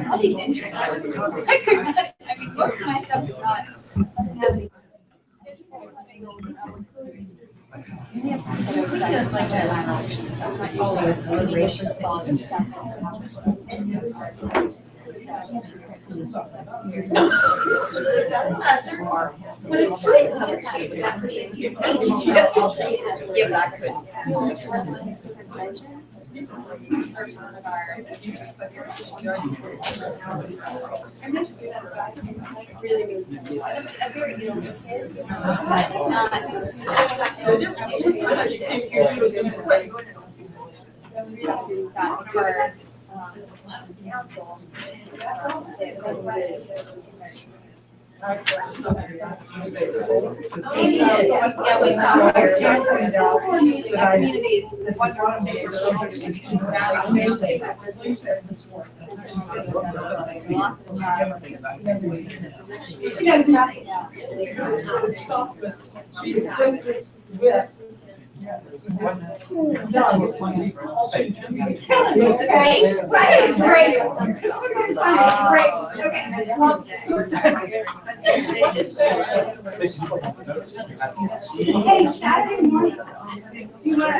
All these injuries. I could not, I mean, most of my stuff is not. But it's true. Yeah, but I couldn't. Really, really. I'm very young kid. Yeah, we talked communities. Hey, Saturday morning. You want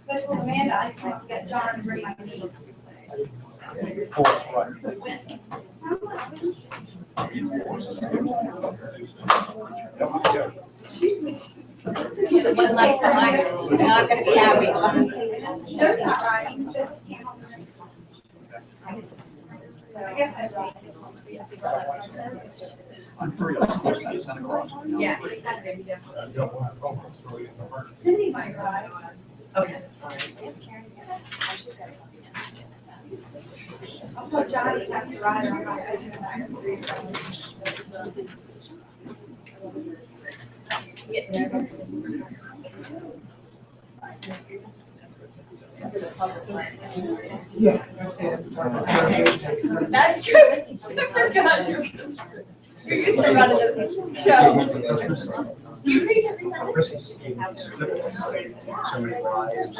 But Amanda, I can't get John to bring my knees. One life behind, you're not gonna be happy. No, it's not right. I guess I'm right. I'm free. I'm supposed to be Santa Claus. Yeah. Cindy might ride. Okay. I'll put Johnny have to ride on my. That's true. I forgot. You're used to running this show. Do you read every night? Christmas. So many lies.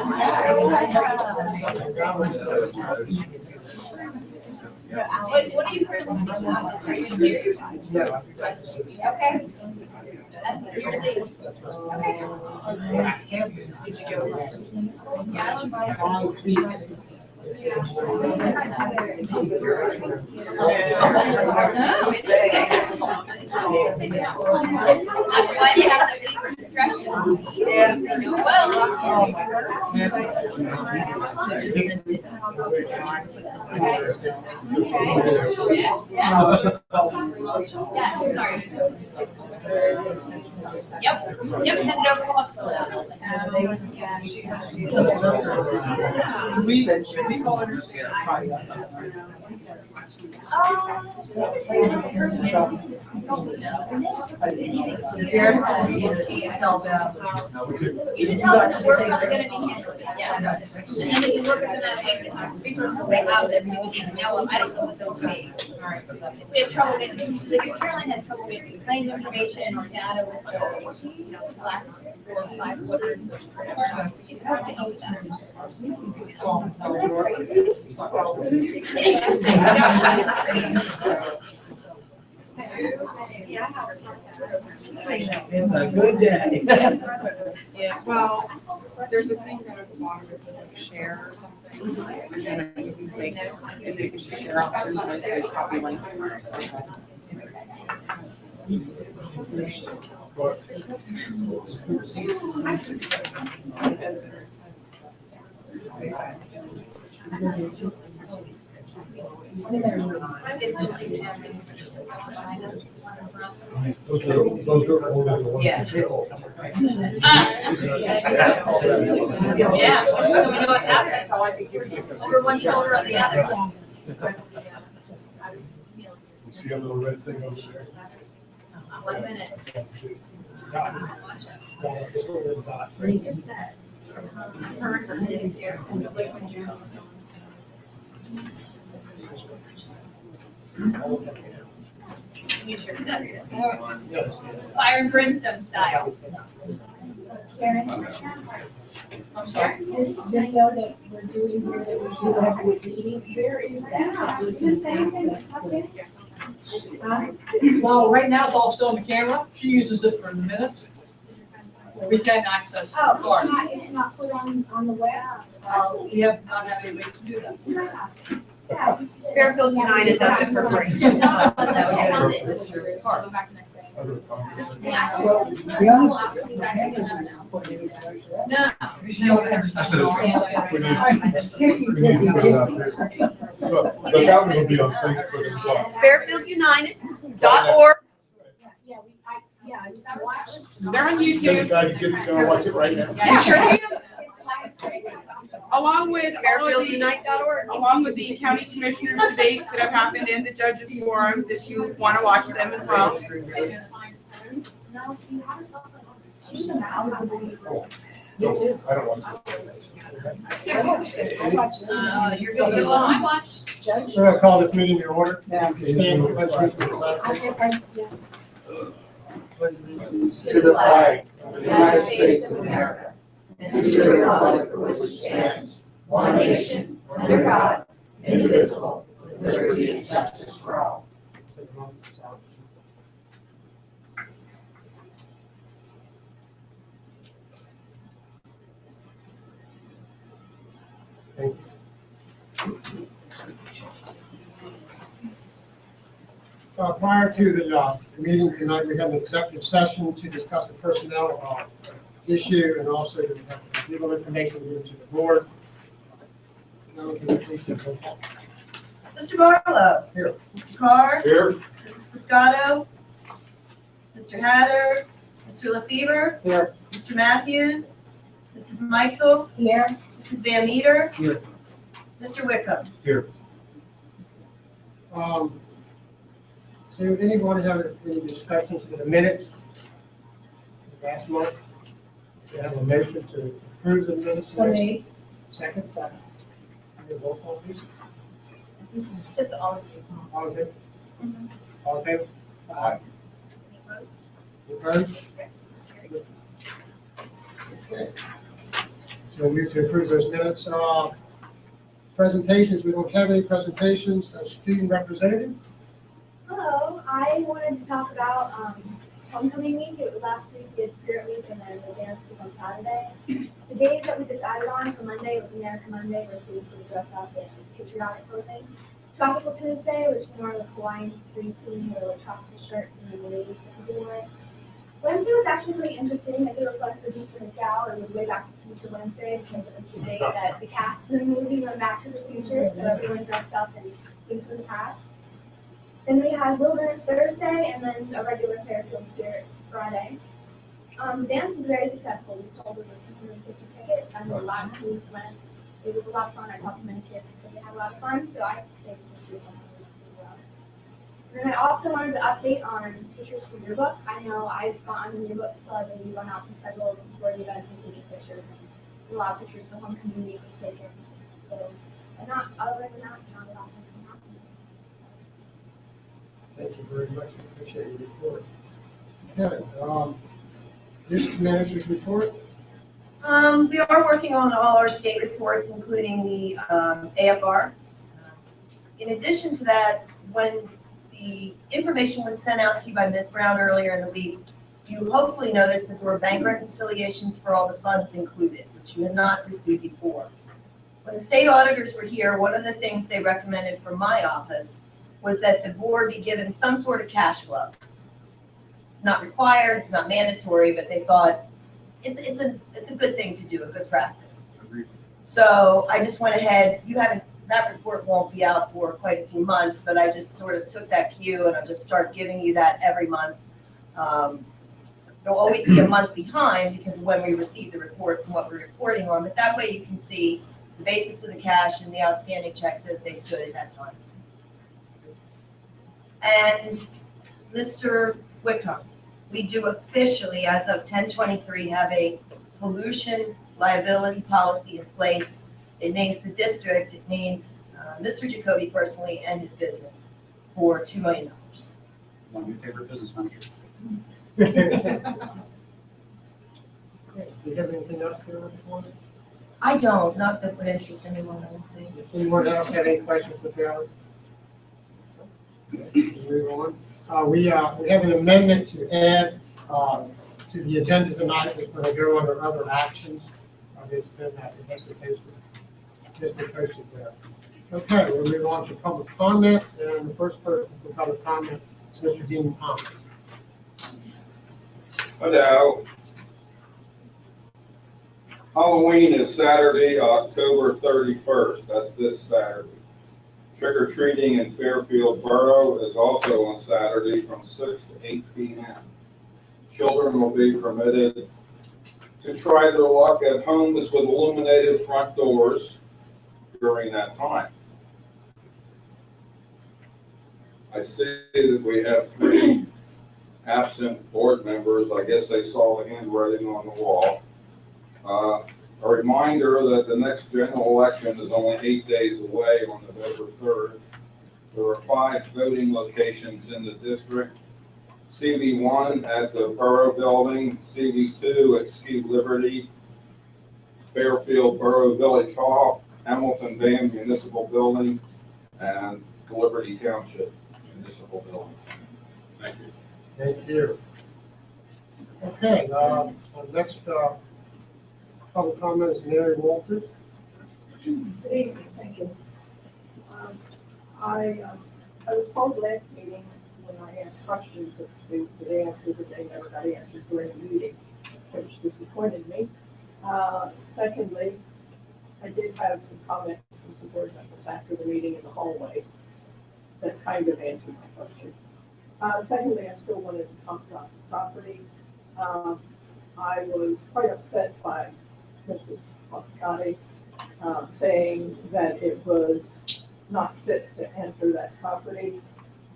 What are you currently speaking about? Are you serious? Okay. That's your thing. Yep, send it over. We call it You can tell us we're not gonna be handling it, yeah. And then you work with that resources they have that we would need to know, I don't know what those be. If we have trouble getting, like Caroline had trouble getting claim information or data with, the last 4 or 5 quarters. It's a good day. Yeah, well, there's a thing down at the bottom that says like share or something. And then you can say, and then you can share options, and I say copy link. Yeah. Yeah, so we know what happens, over one shoulder or the other. You see a little red thing over there? 1 minute. You sure does. Fire and brimstone style. I'm sorry. Just know that we're doing here, that we do have a meeting. Where is that? We can access the- Well, right now it's all still on the camera. She uses it for the minutes. We can't access the Oh, card. it's not put on the web? We have not had any way to do that. Fairfield United does it for free. Go back next day. Yeah. Well, to be honest, the cameras are not putting any pressure. No, because you know what 10% on. We need- we need to put it out there. But that one will be on Facebook as well. FairfieldUnite.org. Yeah, you can watch. They're on YouTube. I can get, go watch it right now. You sure can. It's live streaming. Along with all of the, FairfieldUnite.org. along with the county commissioners debates that have happened and the judges forums, if you want to watch them as well. No, I don't want to. You're gonna go on my watch. Judge. We're gonna call this meeting to order. Yeah. Stand for the pledge of allegiance. To the flag of the United States of America, and to the republic for which it stands, one nation, under God, indivisible, with liberty and justice for all. Prior to the meeting tonight, we have an executive session to discuss the personnel issue and also to have legal information given to the board. Now, can you please take roll call? Mr. Barlow. Here. Mr. Carr. Here. Mrs. Piscato. Mr. Hatter. Mr. LaFever. Here. Mr. Matthews. Mrs. Meisel. Here. Mrs. Van Meter. Here. Mr. Wickham. So anyone have any discussions for the minutes last month? Do you have a motion to approve the minutes? So many. Second. Your roll call, please. Just all of you. All in favor? All in favor? Aye. Opposed? Okay. So we to approve those minutes. Presentations, we don't have any presentations. A student representative? Hello, I wanted to talk about homecoming week. It was last week, we had Spirit Week, and then the dance was on Saturday. The days that we decided on for Monday was American Monday, where students would dress up in patriotic clothing. Tropical Tuesday, which is more like Hawaiian theme, or like tropical shirts, and then the ladies that people wear. Wednesday was actually pretty interesting. I did request the Easter McDowell. It was way back to the future Wednesday because it was the day that the cast of the movie went back to the future, so everyone dressed up in things from the past. Then we had Wilderness Thursday, and then a regular Fairfield Spirit Friday. The dance was very successful. We sold over 250 tickets. I know a lot of students went. It was a lot of fun. I talked to many kids and said they had a lot of fun, so I have to say this year something was pretty well. And then I also wanted to update on pictures for yearbook. I know I've gotten the yearbook club and we went out to several sporting events and taking pictures. And a lot of pictures for homecoming week was taken. So, and not other than that, not a lot has been happening. Thank you very much. I appreciate your report. Okay, district manager's report. We are working on all our state reports, including the AFR. In addition to that, when the information was sent out to you by Ms. Brown earlier in the week, you hopefully noticed that there were bank reconciliations for all the funds included, which you had not received before. When the state auditors were here, one of the things they recommended from my office was that the board be given some sort of cash flow. It's not required, it's not mandatory, but they thought it's a good thing to do, a good practice. Agreed. So I just went ahead, that report won't be out for quite a few months, but I just sort of took that cue and I'll just start giving you that every month. There'll always be a month behind because of when we receive the reports and what we're reporting on, but that way you can see the basis of the cash and the outstanding checks as they stood at that time. And Mr. Wickham, we do officially, as of 10/23, have a pollution liability policy in place. It names the district, it names Mr. Jacoby personally and his business for $2 million. One of your favorite business managers. Do you have anything else to report? I don't, not that would interest anyone, I don't think. Does anyone else have any questions for Valerie? Move on. We have an amendment to add to the agenda tonight. We're going to go under other actions. It's been posted there. Okay, we'll move on to public comment, and the first person for public comment is Mr. Dean Thomas. Hello. Halloween is Saturday, October 31st. That's this Saturday. Trick or treating in Fairfield Borough is also on Saturday from 6 to 8 p.m. Children will be permitted to try their luck at homes with illuminated front doors during that time. I see that we have 3 absent board members. I guess they saw the handwriting on the wall. A reminder that the next general election is only 8 days away on November 3rd. There are 5 voting locations in the district. CV1 at the Borough Building, CV2 at Ski Liberty, Fairfield Borough Village Hall, Hamilton Van Municipal Building, and Liberty Township Municipal Building. Thank you. Thank you. Okay, our next public comment is Mary Walters. Good evening, thank you. I was called last meeting when I asked questions that they answered that they never got answered during the meeting, which disappointed me. Secondly, I did have some comments from some board members after the meeting in the hallway that kind of answered my question. Secondly, I still wanted to talk about the property. I was quite upset by Mrs. Moscati saying that it was not fit to enter that property.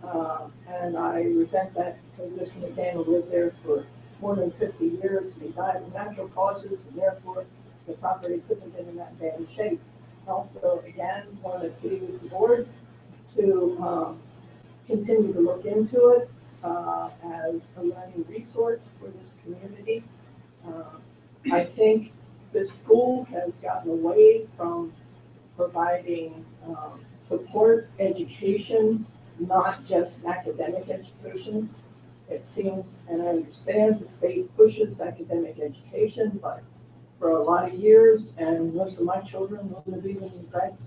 And I resent that because Mr. McDaniel lived there for more than 50 years. He died of natural causes, and therefore the property couldn't have been in that bad shape. Also, again, want to please the board to continue to look into it as a learning resource for this community. I think the school has gotten away from providing support, education, not just academic education. It seems, and I understand the state pushes academic education, but for a lot of years, and most of my children wouldn't have even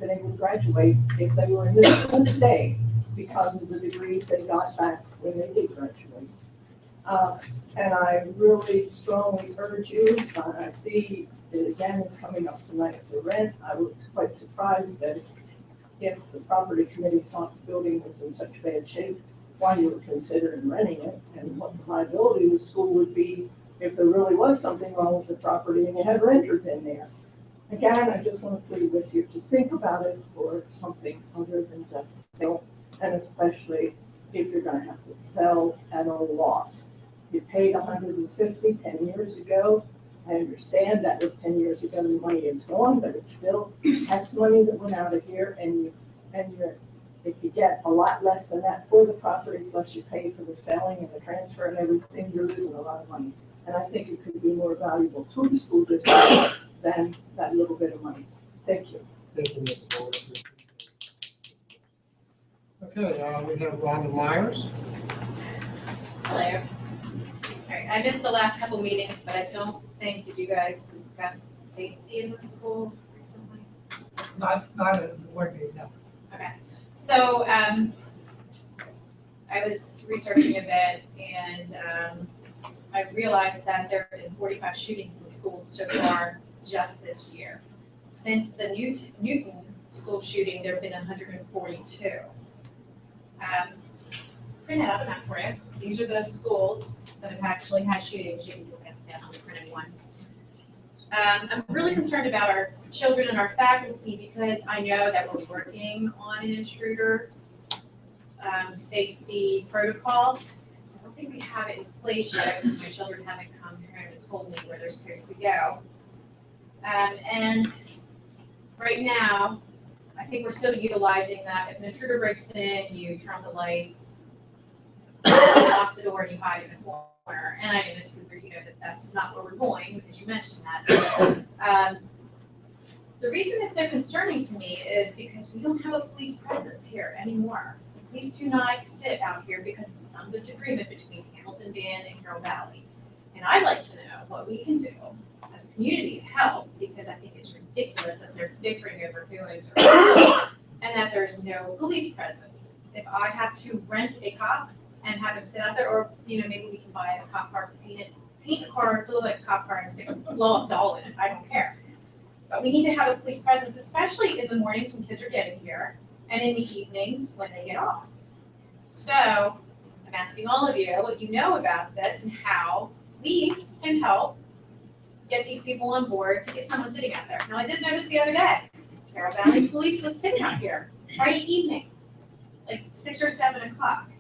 been able to graduate if they were in this school today because of the degrees they got back when they did graduate. And I really strongly urge you, I see it again is coming up tonight for rent. I was quite surprised that if the property committee thought the building was in such bad shape, why you were considering renting it and what the liability of the school would be if there really was something wrong with the property and you had renters in there. Again, I just want to plead with you to think about it for something other than just sale, and especially if you're going to have to sell at a loss. You paid $150 10 years ago. I understand that was 10 years ago, the money is gone, but it's still tax money that went out of here, and if you get a lot less than that for the property, plus you pay for the selling and the transfer and everything, you're losing a lot of money. And I think it could be more valuable to the school district than that little bit of money. Thank you. Thank you, Mrs. Walters. Okay, we have Rhonda Myers. Hello. All right, I missed the last couple meetings, but I don't think, did you guys discuss safety in the school recently? Not at the board meeting, no. Okay, so I was researching a bit, and I realized that there have been 45 shootings in schools so far just this year. Since the Newton school shooting, there have been 142. Print out a map for you. These are those schools that have actually had shootings. You can just pass it down on the printed one. I'm really concerned about our children and our faculty because I know that we're working on an intruder safety protocol. I don't think we have it in place yet, because my children haven't come here and told me where they're supposed to go. And right now, I think we're still utilizing that. If an intruder breaks in, you turn on the lights, lock the door, and you hide in a corner. And I know, Ms. Cooper, you know that that's not where we're going, because you mentioned that. The reason it's so concerning to me is because we don't have a police presence here anymore. The police do not sit out here because of some disagreement between Hamilton Van and Carroll Valley. And I'd like to know what we can do as a community to help, because I think it's ridiculous that they're bickering over who owns a road and that there's no police presence. If I have to rent a cop and have him sit out there, or, maybe we can buy a cop car, paint the car to look like a cop car and stick a blow-up doll in it, I don't care. But we need to have a police presence, especially in the mornings when kids are getting here, and in the evenings when they get off. So, I'm asking all of you what you know about this and how we can help get these people on board to get someone sitting out there. Now, I did notice the other day, Carroll Valley Police was sitting out here Friday evening, like 6 or 7 o'clock.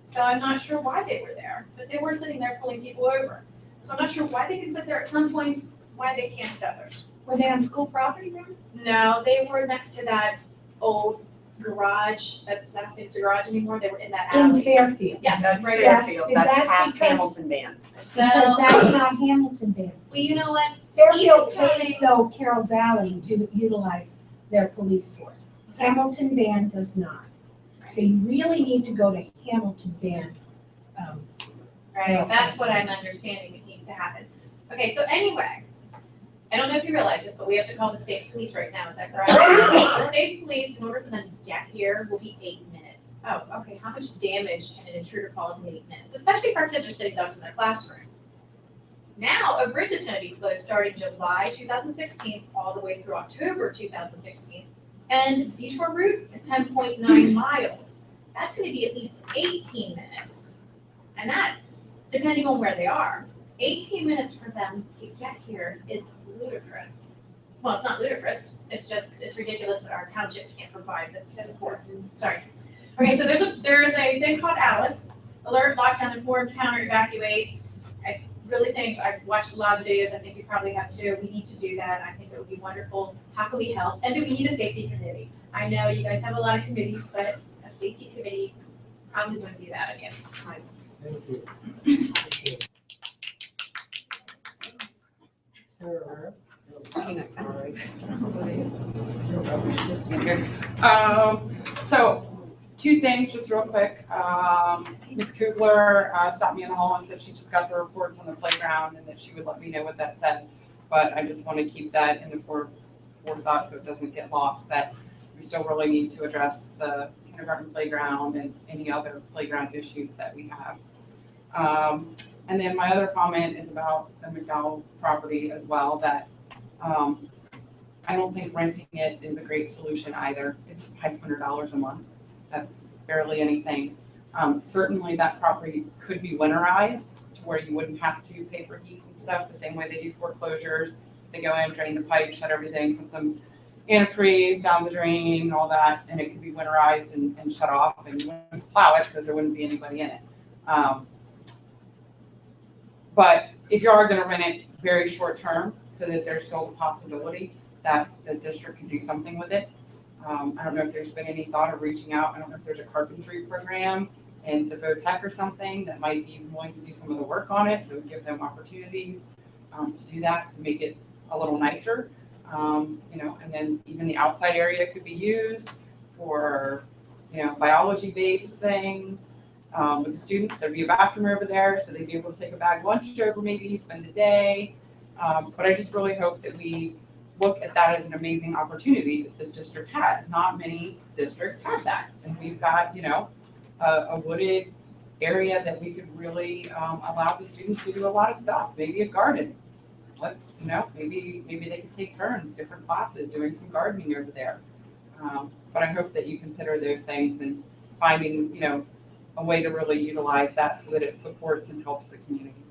So I'm not sure why they were there, but they were sitting there pulling people over. So I'm not sure why they can sit there at some points, why they can't at others. Were they on school property then? No, they were next to that old garage, that's not it's a garage anymore, they were in that In alley. Fairfield. Yes, That's right. Fairfield, that's That's past because- Hamilton Van. So, Because that's not Hamilton Band. well, you know what? Fairfield Even pays though Carroll Valley to utilize their police force. Hamilton Band does not. So you really need to go to Hamilton Band. Right, that's what I'm understanding it needs to happen. Okay, so anyway, I don't know if you realize this, but we have to call the state police right now, is that correct? The state police, in order for them to get here, will be 8 minutes. Oh, okay, how much damage can an intruder cause in 8 minutes, especially if our kids are sitting ducks in their classroom? Now, a bridge is gonna be closed starting July 2016, all the way through October 2016. And the detour route is 10.9 miles. That's gonna be at least 18 minutes. And that's depending on where they are. 18 minutes for them to get here is ludicrous. Well, it's not ludicrous, it's ridiculous that our township can't provide this support. Sorry. Okay, so there is a thing called ALICE, Alert, Lockdown, Inform, Counter, Evacuate. I really think, I've watched a lot of the videos, I think you probably have too. We need to do that, I think it would be wonderful. How can we help? And do we need a safety committee? I know you guys have a lot of committees, but a safety committee probably wouldn't be a bad idea. Thank you. Sarah? So, two things, just real quick. Ms. Kugler stopped me in the hall and said she just got the reports on the playground and that she would let me know what that said. But I just want to keep that in the forethought so it doesn't get lost, that we still really need to address the kindergarten playground and any other playground issues that we have. And then my other comment is about the McDowell property as well, that I don't think renting it is a great solution either. It's $500 a month. That's barely anything. Certainly that property could be winterized to where you wouldn't have to pay for heat and stuff the same way they do foreclosures. They go in, drain the pipe, shut everything, put some antifreeze down the drain, all that, and it could be winterized and shut off, and you wouldn't plow it because there wouldn't be anybody in it. But if you are gonna rent it very short term, so that there's still a possibility that the district could do something with it. I don't know if there's been any thought of reaching out. I don't know if there's a carpentry program in the VOTEC or something that might be willing to do some of the work on it, that would give them opportunities to do that, to make it a little nicer. And then even the outside area could be used for, biology-based things. With the students, there'd be a bathroom over there, so they'd be able to take a bag lunch over, maybe spend the day. But I just really hope that we look at that as an amazing opportunity that this district has. Not many districts have that, and we've got, a wooded area that we could really allow the students to do a lot of stuff. Maybe a garden. Maybe they could take turns, different classes, doing some gardening over there. But I hope that you consider those things and finding, a way to really utilize that so that it supports and helps the community.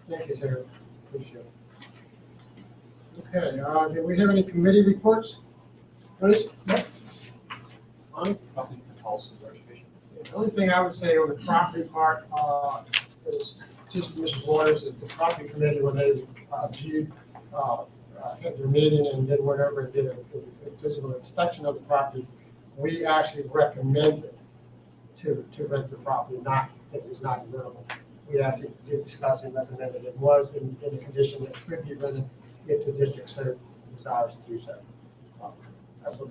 Thank you, Sarah. Appreciate it. Okay, do we have any committee reports? Please? Nothing for Tulsa's education. The only thing I would say on the property part, is just Mrs. Waters, that the property committee, when they viewed, had their meeting and then went over and did a physical inspection of the property, we actually recommended to rent the property, not, it was not rental. We actually did discuss and recommended it was in the condition that it could be rented if the district so desires to do so.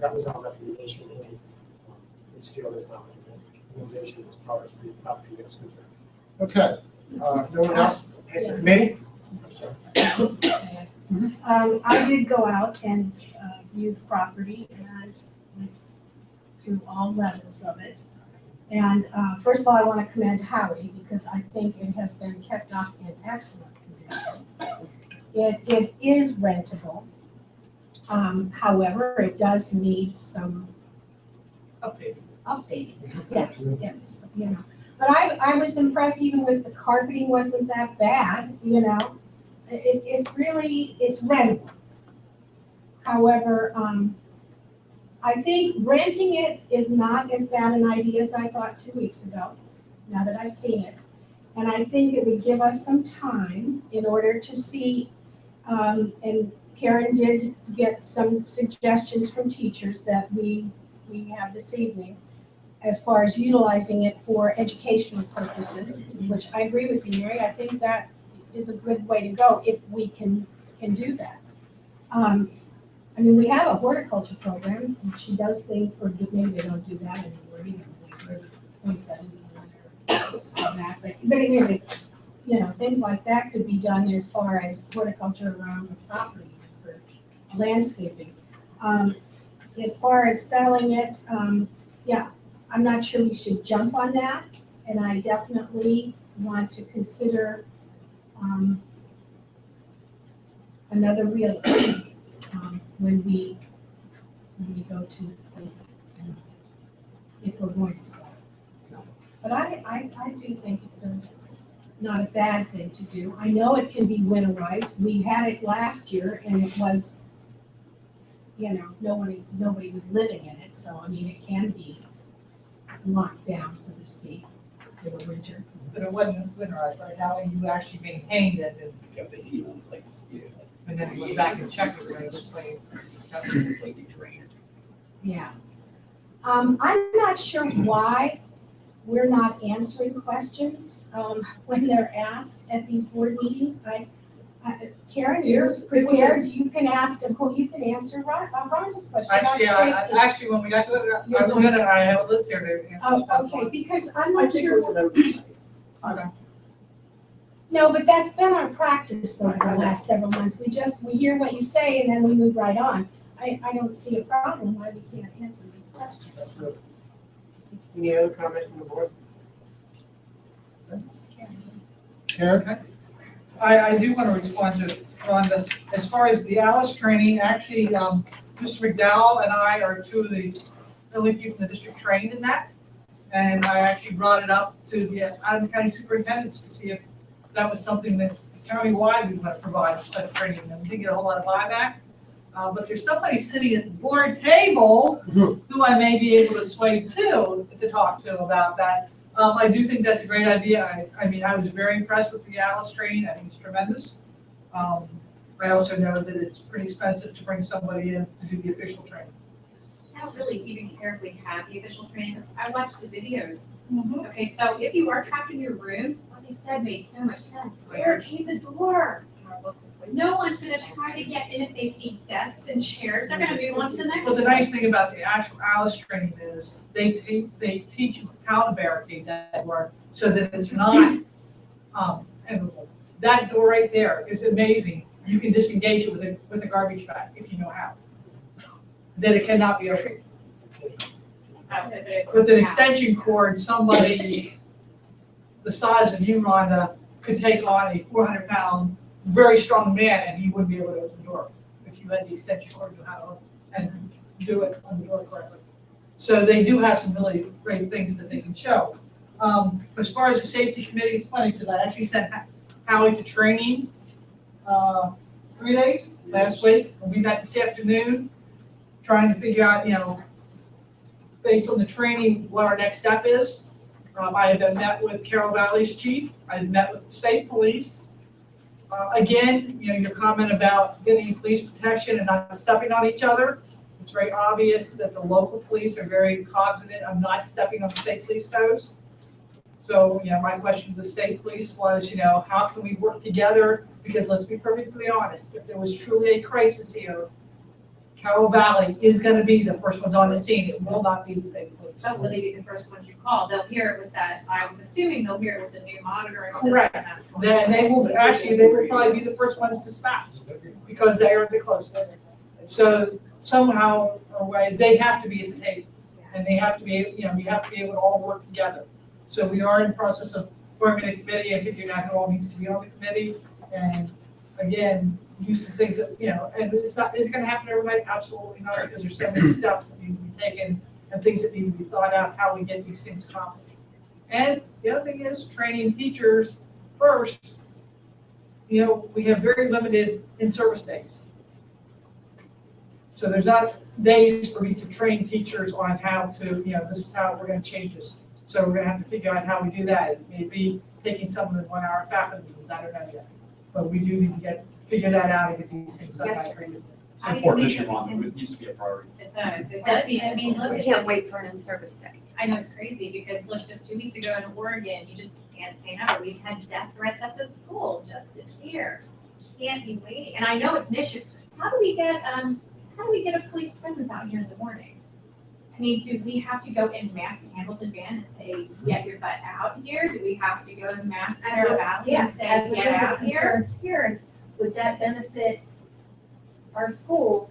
That was our recommendation, and it still is not recommendation as far as the property is concerned. Okay, no one else? Committee? I did go out and view the property and went through all levels of it. And first of all, I want to commend Howie because I think it has been kept up in excellent condition. It is rentable. However, it does need some updating. Yes, you know. But I was impressed even with the carpeting wasn't that bad, you know. It's rentable. However, I think renting it is not as bad an idea as I thought 2 weeks ago, now that I've seen it. And I think it would give us some time in order to see, and Karen did get some suggestions from teachers that we have this evening as far as utilizing it for educational purposes, which I agree with you, Mary. I think that is a good way to go if we can do that. I mean, we have a horticulture program, and she does things, or maybe they don't do that anymore either. Poinsettias but anyway, you know, things like that could be done as far as horticulture around the property for landscaping. As far as selling it, yeah, I'm not sure we should jump on that, and I definitely want to consider another realtor when we go to place it, if we're going to sell it. But I do think it's not a bad thing to do. I know it can be winterized. We had it last year and it was, you know, nobody was living in it. So, I mean, it can be locked down, so to speak, for the winter. But it wasn't winterized, right? How you actually maintained it and. Kept the heat on, like, yeah. And then went back and checked it, right? Yeah. I'm not sure why we're not answering questions when they're asked at these board meetings. Karen, you're prepared. You can ask, you can answer Rhonda's question about safety. Actually, when we got to it, I have a list here to answer. Oh, okay, because I'm not sure. Okay. No, but that's been our practice over the last several months. We hear what you say and then we move right on. I don't see a problem why we can't answer these questions. Any other comment from the board? Karen? I do want to respond to Rhonda. As far as the Alice training, actually, Mr. McDowell and I are two of the only people in the district trained in that. And I actually brought it up to the Adams County Superintendent to see if that was something that county-wide we want to provide such training. And we didn't get a whole lot of buyback. But there's somebody sitting at the board table who I may be able to sway to talk to about that. I do think that's a great idea. I mean, I was very impressed with the Alice training. I think it's tremendous. I also know that it's pretty expensive to bring somebody in to do the official training. I don't really even care if we have the official training, because I watched the videos. Okay, so if you are trapped in your room, what they said made so much sense. Barricade the door. No one's gonna try to get in if they see desks and chairs. They're gonna move on to the next Well, the one. nice thing about the actual Alice training is they teach you how to barricade that door so that it's not immovable. That door right there is amazing. You can disengage it with a garbage bag if you know how. Then it cannot be opened. With an extension cord, somebody the size of you, Rhonda, could take on a 400-pound, very strong man, and he wouldn't be able to open the door if you had the extension cord to how to open and do it on the door correctly. So they do have some really great things that they can show. As far as the safety committee, it's funny because I actually sent Howie to training 3 days last week. We'll be back this afternoon trying to figure out, based on the training, what our next step is. I have met with Carroll Valley's chief, I've met with the state police. Again, your comment about getting police protection and not stepping on each other, it's very obvious that the local police are very cognizant of not stepping on the state police toes. So, my question to the state police was, how can we work together? Because let's be perfectly honest, if there was truly a crisis here, Carroll Valley is gonna be the first ones on the scene. It will not be the state police. But will they be the first ones you call? They'll hear it with that, I'm assuming they'll hear it with the new monitoring system. Correct. That's going Then they will probably be the first ones dispatched because they are the closest. So somehow or way, they have to be at the table. And they have to be, we have to be able to all work together. So we are in the process of forming a committee. I figure out who all needs to be on the committee. And again, do some things that, and is it gonna happen overnight? Absolutely not, because there's so many steps that need to be taken and things that need to be thought out, how we get these things accomplished. And the other thing is training teachers first. We have very limited in-service days. So there's not days for me to train teachers on how to, this is how we're gonna change this. So we're gonna have to figure out how we do that. It may be taking some of the 1-hour faculty meetings, I don't know yet. But we do need to figure that out and get these things done. Yes, It's an important issue, Ron. It needs to be a priority. It does, I mean, look We at can't this. wait for an in-service day. I know it's crazy because look, just 2 weeks ago in Oregon, you just can't say no. We've had death threats at the school just this year. Can't be waiting. And I know it's an issue. How do we get a police presence out here in the morning? I mean, do we have to go in mass to Hamilton Van and say, get your butt out here? Do we have to go in mass to Carroll Valley and say, As a get member out of here? concerned parents, would that benefit our school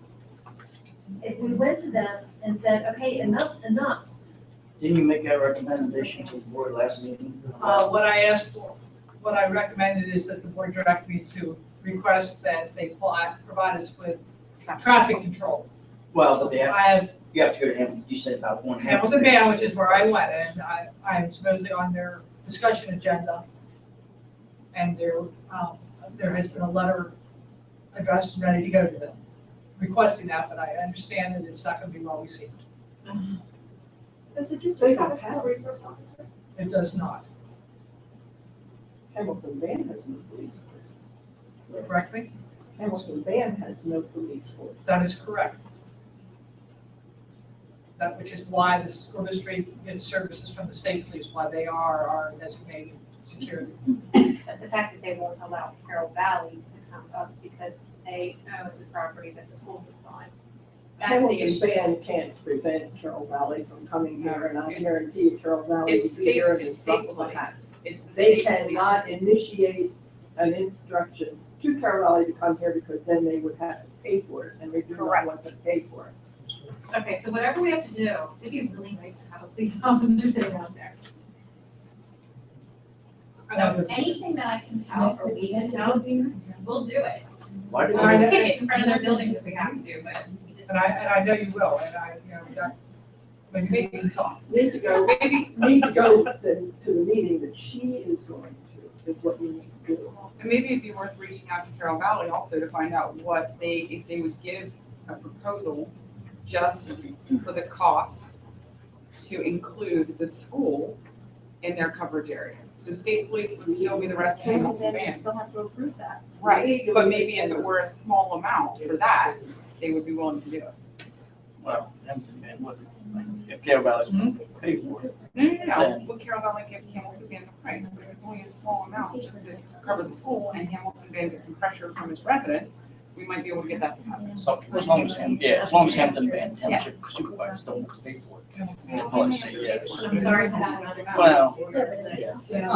if we went to them and said, okay, enough's enough? Didn't you make that recommendation to the board last meeting? What I asked for, what I recommended is that the board direct me to request that they provide us with traffic control. Well, but they have, I have you have to go to Hamilton, you said about one. Hamilton Van, which is where I went, and I'm supposedly on their discussion agenda. And there has been a letter addressed and ready to go to them, requesting that, but I understand that it's not gonna be well received. Does the district have a school resource officer? It does not. Hamilton Van has no police force. Correct me? Hamilton Van has no police force. That is correct. That, which is why the school district gets services from the state police, why they are our designated security. But the fact that they won't allow Carroll Valley to come up because they own the property that the school sits on. That's the Hamilton issue. Van can't prevent Carroll Valley from coming here, and I guarantee Carroll Valley It's will be here and state it's not police. like that. It's the They state police. cannot initiate an instruction to Carroll Valley to come here because then they would have to pay for it, and we do not want to pay for it. Okay, so whatever we have to do, it'd be really nice to have a police officer sitting out there. So anything that I can help or we can help, we'll do it. Why do We'll I- kick it in front of their buildings if we have to, but we just. And I know you will, and that, maybe we can talk. Need to go to the meeting that she is going to, is what you need to do. And maybe it'd be worth reaching out to Carroll Valley also to find out if they would give a proposal just for the cost to include the school in their coverage area. So state police would still be the rest of Hamilton Van. Still have to approve that. Right, but maybe if it were a small amount for that, they would be willing to do it. Well, Hamilton Van would, if Carroll Valley's going to pay for it. No, would Carroll Valley give Hamilton Van the price, but if it's only a small amount just to cover the school and Hamilton Van gets some pressure from its residents, we might be able to get that to happen. So, as long as Hamilton Van Township supervisors don't have to pay for it, they'll probably say yes. I'm sorry to have another. Well, Yeah.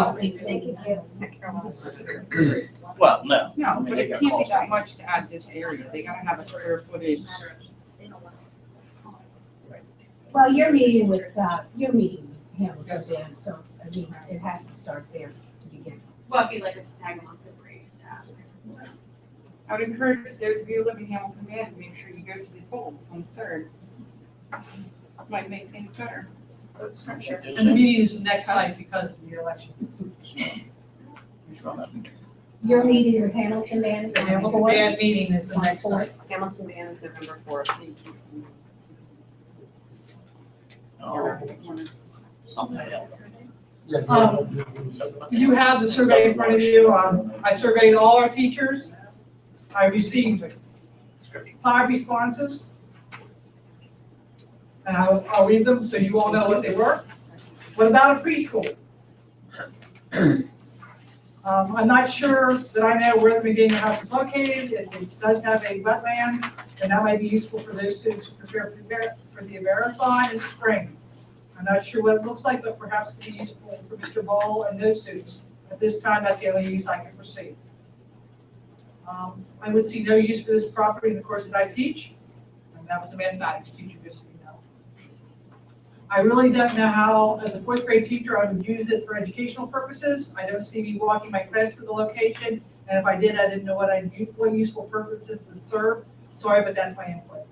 Well, no. No, I mean, but they it got can't be calls. that much to add this area, they gotta have a square footage. Well, you're meeting with Hamilton Van, so, I mean, it has to start there to begin. Well, it'd be like a tag along for free to ask. I would encourage those of you who live in Hamilton Van to make sure you go to the polls on the 3rd. Might make things better. Vote scripture. And the meeting is the next night because of the election. Who's running? Your meeting with Hamilton Van is The on Hamilton board. Van meeting is the next night. Hamilton Van is November 4th. Oh, something else. You have the survey in front of you. I surveyed all our teachers. I received 5 responses. And I'll read them so you all know what they were. What about a preschool? I'm not sure that I know where the McDaniel house is located. It does have a wetland, and that might be useful for those students who prepare for the Verify in the spring. I'm not sure what it looks like, but perhaps it could be useful for Mr. Ball and those students. At this time, that's the only use I can foresee. I would see no use for this property in the course that I teach, and that was a mathematics teacher, just so you know. I really don't know how, as a 4th grade teacher, I would use it for educational purposes. I don't see me walking my class to the location, and if I did, I didn't know what useful purposes it would serve. Sorry, but that's my input.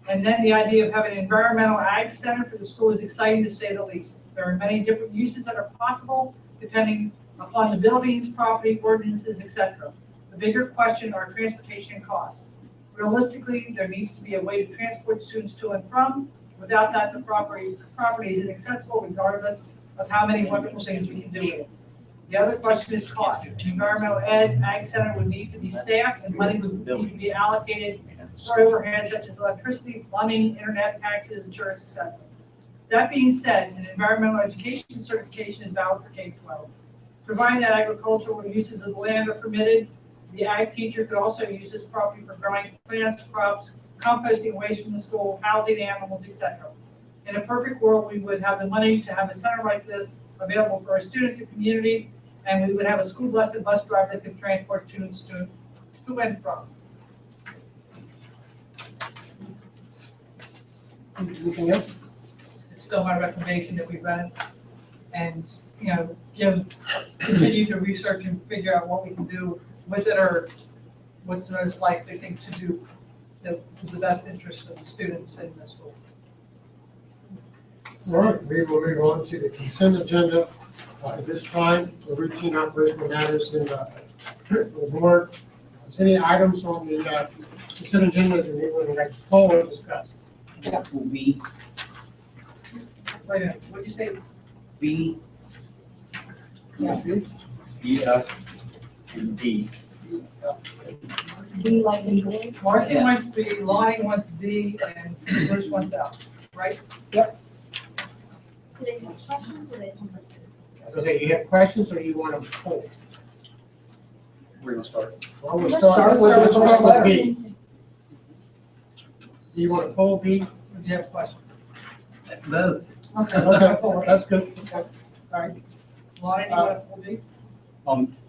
And then the idea of having an environmental ag center for the school is exciting to say the least. There are many different uses that are possible depending upon the buildings, property, ordinances, etc. The bigger question are transportation and cost. Realistically, there needs to be a way to transport students to and from. Without that, the property is inaccessible regardless of how many wonderful things we can do with it. The other question is cost. The environmental ag center would need to be staffed and money would need to be allocated for overhead such as electricity, plumbing, internet, taxes, insurance, etc. That being said, an environmental education certification is valid for K-12. Providing that agricultural uses of the land are permitted, the ag teacher could also use this property for growing plants, crops, composting waste from the school, housing animals, etc. In a perfect world, we would have the money to have a center like this available for our students and community, and we would have a school bus and bus driver that could transport students to and from. Anything else? It's still my recommendation that we run it and, continue to research and figure out what we can do with it, or what's the most likely thing to do that is the best interest of the students in the school. All right, we will move on to the consent agenda. At this time, the routine operational matters in the board. Is any items on the consent agenda that anyone would like to call or discuss? That will be Wait a minute, what'd you say? B, E, F, and D. Be like in boy. Marcy Yes. wants B, Lonnie wants D, and Bruce wants F, right? Do they have questions or they have? As I say, you have questions or you want to poll? We're gonna start. Well, we'll Let's start start with with the B. Do you want to poll B? Or do you have questions? Both. Okay, that's good. Okay. All right. Lonnie, do you want full D?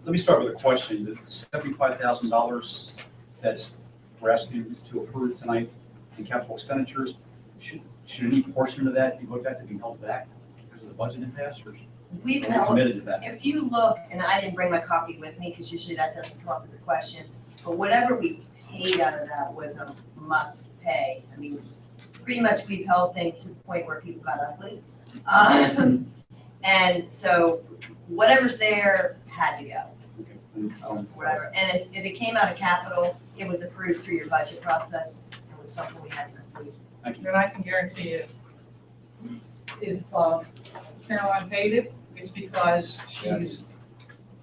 Let me start with a question. The $75,000 that's we're asking you to approve tonight in capital expenditures, should any portion of that be looked at to be held back because of the budget impasse, or We've are we held, committed to that? if you look, and I didn't bring my copy with me because usually that doesn't come up as a question, but whatever we paid out of that was a must pay. I mean, pretty much we've held things to the point where people got ugly. And so whatever's there had to go, whatever. And if it came out of capital, it was approved through your budget process. It was something we had to complete. And I can guarantee you, if Caroline paid it, it's because she's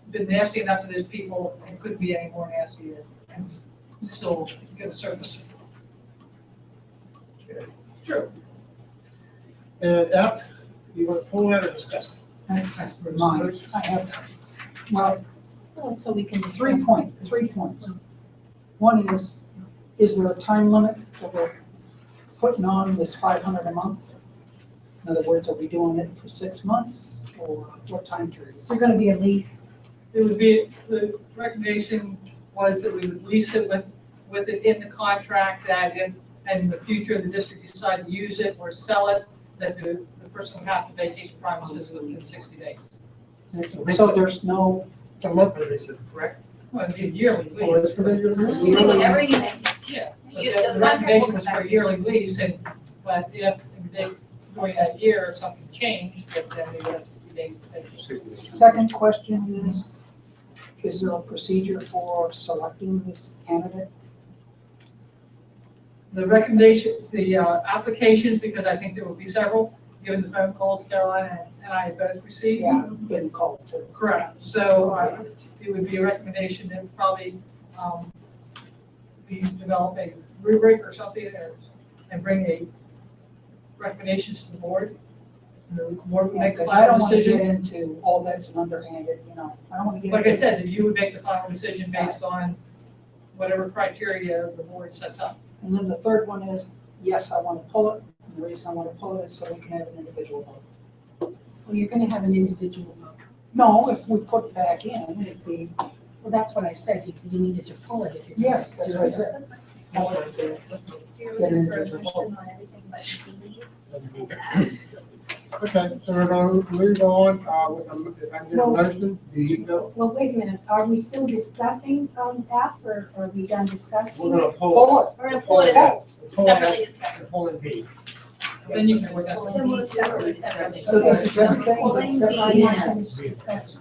been nasty enough to those people and couldn't be any more nastier and still get a service. True. And F, you want to pull that or discuss? That's mine. I have, well, So we can. 3 points. One is there a time limit that we're putting on this 500 a month? In other words, are we doing it for 6 months or what time period? Is there gonna be a lease? It would be, the recommendation was that we would lease it with it in the contract, that if, in the future, the district decide to use it or sell it, that the person would have to vacate the premises within 60 days. So there's no, It's a monthly lease, correct? Well, it'd be a yearly Oh, it's lease. gonna be your lease? Every, Yeah, but You- the the recommendation contract was will for a yearly lease, but if they, during that year, if something changed, then they would have 60 days to finish. second question is there a procedure for selecting this candidate? The recommendation, the applications, because I think there will be several, given the phone calls Caroline and I both received. Yeah, getting called too. Correct. So it would be a recommendation that probably we develop a rubric or something and bring a recommendations to the board. And the board would make the Because I don't final want to get decision. into all that's an underhanded, you know, I don't want to get. Like I into- said, that you would make the final decision based on whatever criteria the board sets up. And then the third one is, yes, I want to pull it. And the reason I want to pull it is so we can have an individual vote. Well, you're gonna have an individual vote. No, if we put it back in, it'd be, Well, that's what I said, you needed to pull it if you're. yes, that's what I said. Pull it, get an individual vote. on everything but B. Okay, so we're gonna move on, if I can get a motion, Well, wait a minute, are we still discussing, F, or are we done discussing? we're gonna pull. Pull it. We're gonna pull it separately discussed. Pulling B. Then you can discuss. Then we'll discuss it separately. So this is everything Pulling except B. for I'm not yeah. finished discussing.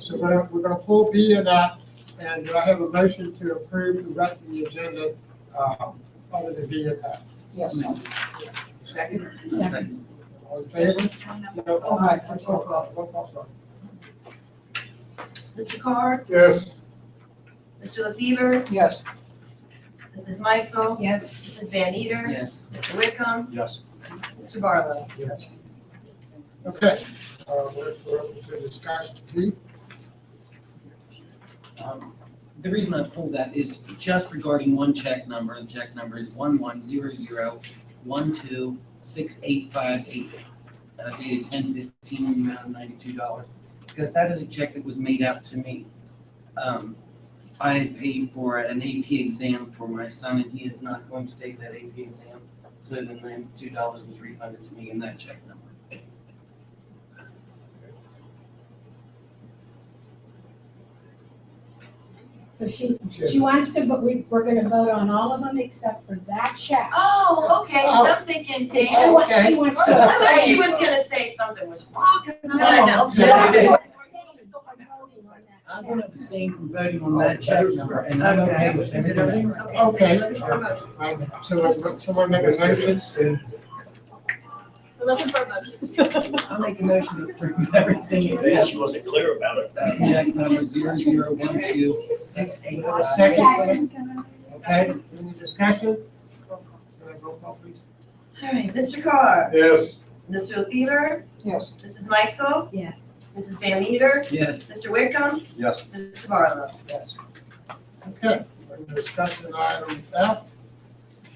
So we're gonna pull B and F, and do I have a motion to approve the rest of the agenda, other than B and F? Yes. Second? Second. All in favor? No, All right, roll call, sorry. Mr. Carr, Yes. Mr. LaFever, Yes. Mrs. Mikesell, Yes, Mrs. Van Eater, Yes. Mr. Whitcomb, Yes. Mr. Barlow. Yes. Okay, we're open to discuss B. The reason I pulled that is just regarding one check number. The check number is 1100126858, dated 10/15, amount of $92. Because that is a check that was made out to me. I paid for an AP exam for my son, and he is not going to take that AP exam. So then $92 was refunded to me in that check number. so she wants to, but we're gonna vote on all of them except for that check. Oh, okay, 'cause I'm thinking, Because damn. she wants to. I thought she was gonna say something was wrong, 'cause I'm No, like, no. no. She wants to abstain from voting on that I'm check. going to abstain from voting on that check number, and I'm okay with everything else. Okay. So someone make a motion? We're looking for a motion. I'll make a motion to approve everything except She wasn't clear about it. check number 00126858. Second. Okay, any discussion? Roll call, please. All right, Mr. Carr, Yes. Mr. LaFever, Yes. Mrs. Mikesell, Yes. Mrs. Van Meter, Yes. Mr. Whitcomb, Yes. Mr. Barlow. Yes. Okay, we're gonna discuss an item F.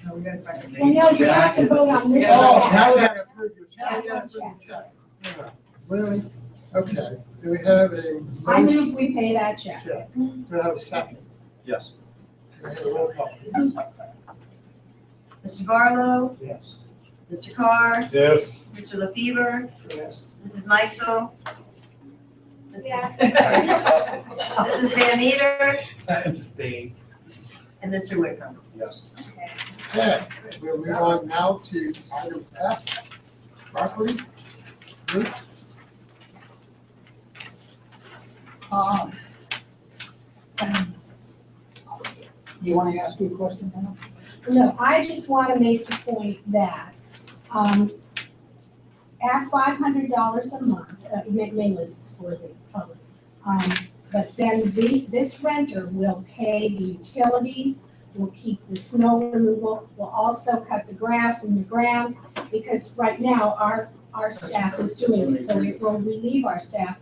No, we gotta find a- Danielle, you have to vote on this. Oh, check. now we gotta approve your check. Yeah, one check. Yeah, really? Okay, do we have a I motion? move we pay that check. Check. Do we have a second? Yes. Do we have a roll call? Mr. Barlow, Yes. Mr. Carr, Yes. Mr. LaFever, Yes. Mrs. Mikesell. Yes. Mrs. Van Meter, I abstain. and Mr. Whitcomb. Yes. Okay, we'll move on now to item F, property. Ruth? You want to ask you a question now? No, I just want to make the point that, at $500 a month, mainly this is for the public. But then this renter will pay the utilities, will keep the snow removal, will also cut the grass in the grounds, because right now, our staff is doing it, so it will relieve our staff.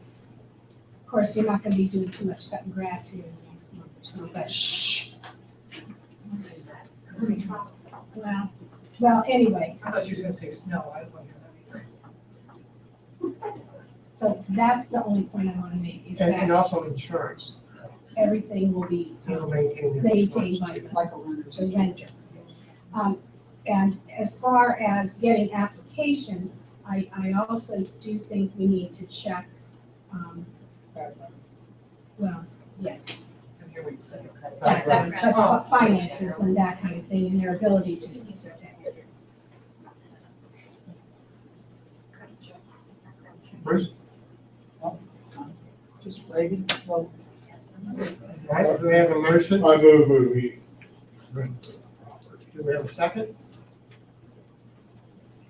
Of course, you're not gonna be doing too much cutting grass here in the next month or so, but shh. Well, anyway, I thought she was gonna say snow, I was wondering. so that's the only point I wanna make, is And that also insurance. everything will be You'll maintain your maintained by Like a renter. the renter. And as far as getting applications, I also do think we need to check, well, yes, but finances and that kind of thing, and their ability to. Bruce? Just Reagan, well, Right, do we have a motion? I move we. Do we have a second?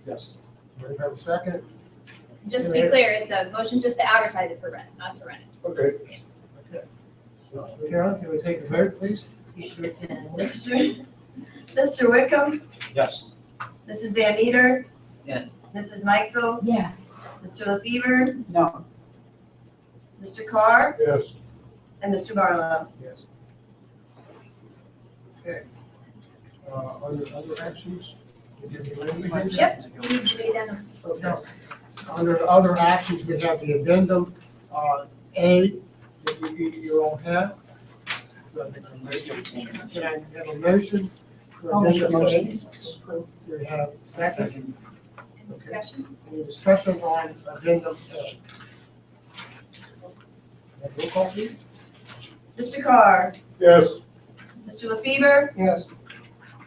Yes. Do we have a second? Just to be clear, it's a motion just to advertise it for rent, not to rent it. Okay. Mr. Carroll, can we take a vote, please? Sure can. Mr. Wickham, Yes. Mrs. Van Meter, Yes. Mrs. Meichel, Yes. Mr. LaFever, No. Mr. Carr, Yes. and Mr. Barlow. Yes. Okay. Under other actions? we have the language. Yep, you need to read them. Okay. Under other actions, we have the addendum, A, that you all have. Do I make a motion? Can I have a motion? for I'll make a addendum motion. A? Do we have a second? Any Okay. discussion? Any discussion on addendum A? Roll call, please. Mr. Carr, Yes. Mr. LaFever, Yes.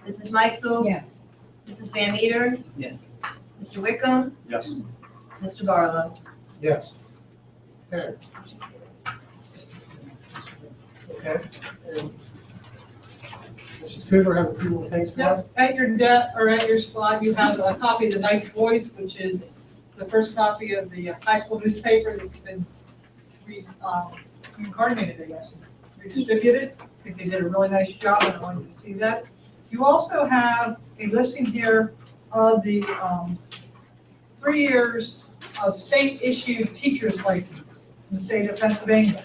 Mrs. Meichel, Yes. Mrs. Van Meter, Yes. Mr. Wickham, Yes. Mr. Barlow. Yes. Okay. Okay. And Mrs. Cooper, have a few more things for us? Yep, at your desk, or at your spot, you have a copy of the Knight's Voice, which is the first copy of the high school newspaper that's been reincarnated, I guess, redistributed. I think they did a really nice job, and I wanted you to see that. You also have a listing here of the 3 years of state-issued teacher's license in the state of Pennsylvania.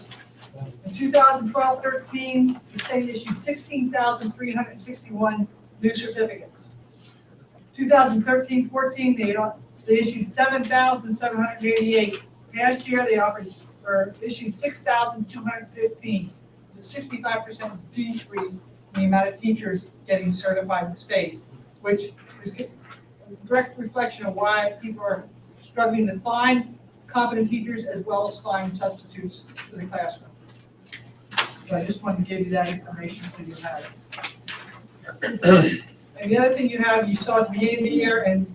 In 2012-13, the state issued 16,361 new certificates. 2013-14, they issued 7,788. Last year, they issued 6,215, a 65% decrease in the amount of teachers getting certified in the state, which is a direct reflection of why people are struggling to find competent teachers as well as find substitutes for the classroom. So I just wanted to give you that information so you have it. And the other thing you have, you saw at the beginning of the year, and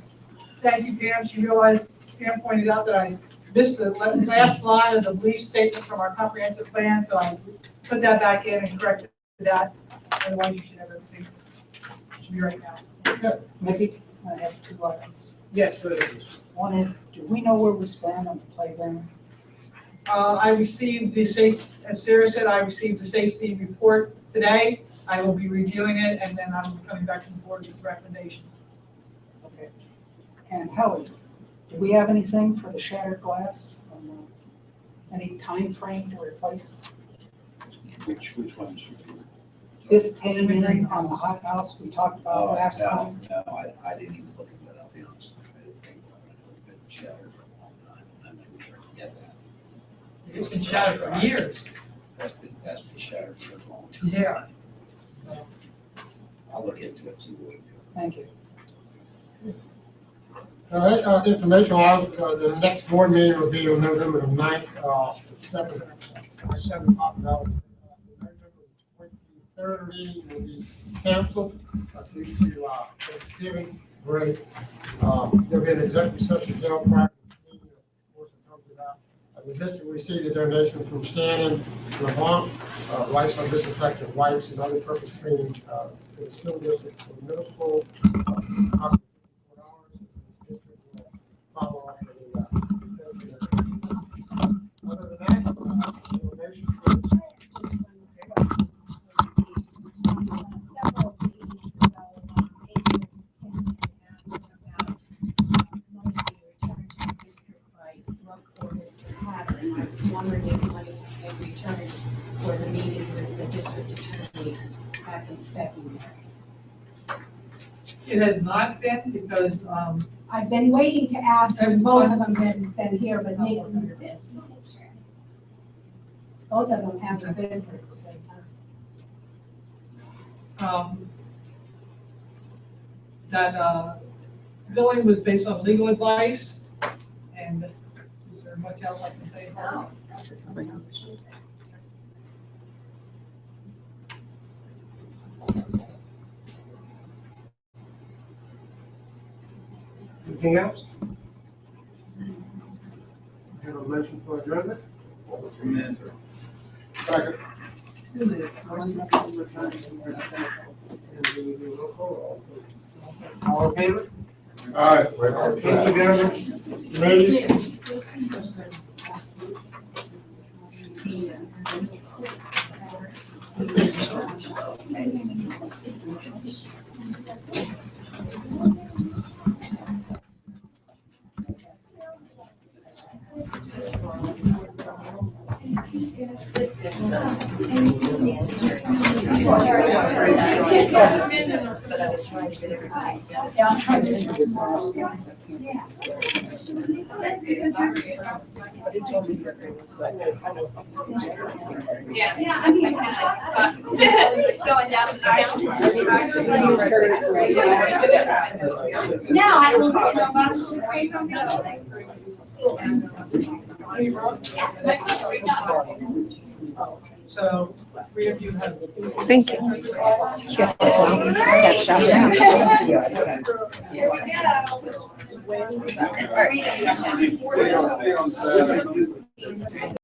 thank you, Pam, Pam pointed out that I missed the last line of the belief statement from our comprehensive plan, so I put that back in and corrected that. Otherwise, you should have everything. It should be right now. Mickey, I have 2 items. Yes, go ahead. One is, do we know where we stand on the playground? I received as Sarah said, I received the safety report today. I will be reviewing it, and then I'm coming back to the board with recommendations. Okay. And Helen, do we have anything for the shattered glass? Any time frame to replace? Which ones? 5th pane in on the hot house we talked about last No, time? no, I didn't even look at that, I'll be honest. I didn't think about it. It's been shattered for a long time, and I'm never sure to get that. It's been shattered for years. That's been shattered for a long time. Yeah. I'll look into it, see what we can do. Thank you. All right, information items, the next board meeting will be on November the 9th, at 7 o'clock. November 23rd meeting will be canceled due to Thanksgiving break. There'll be an executive session held prior to the meeting, of course, it comes about. The district received a donation from Shannon Levant, rice on disinfectant wipes and other purpose training for the school district for the middle school. District will follow up with other than that, motion to Several meetings ago, Adrian came and asked about money being returned to the district by Brooke or Mr. Hatter, and I was wondering if money had returned for the meeting with the district attorney back in February. It has not been because, I've been waiting to ask, and both of them been here, but both of them haven't been here at the same time. that billing was based on legal advice, and is there much else I can say about it? anything else? Have a motion for adjournment? Second. All in favor? All right. Thank you, gentlemen. Ladies. Yeah, I'm trying to think of this last one. But he told me that there was Yeah, I'm kind of going down the aisle. No, I don't know about this great from So, three of you have. Thank you. Yeah, well, that's shot down. Here we go. Stay on Saturday.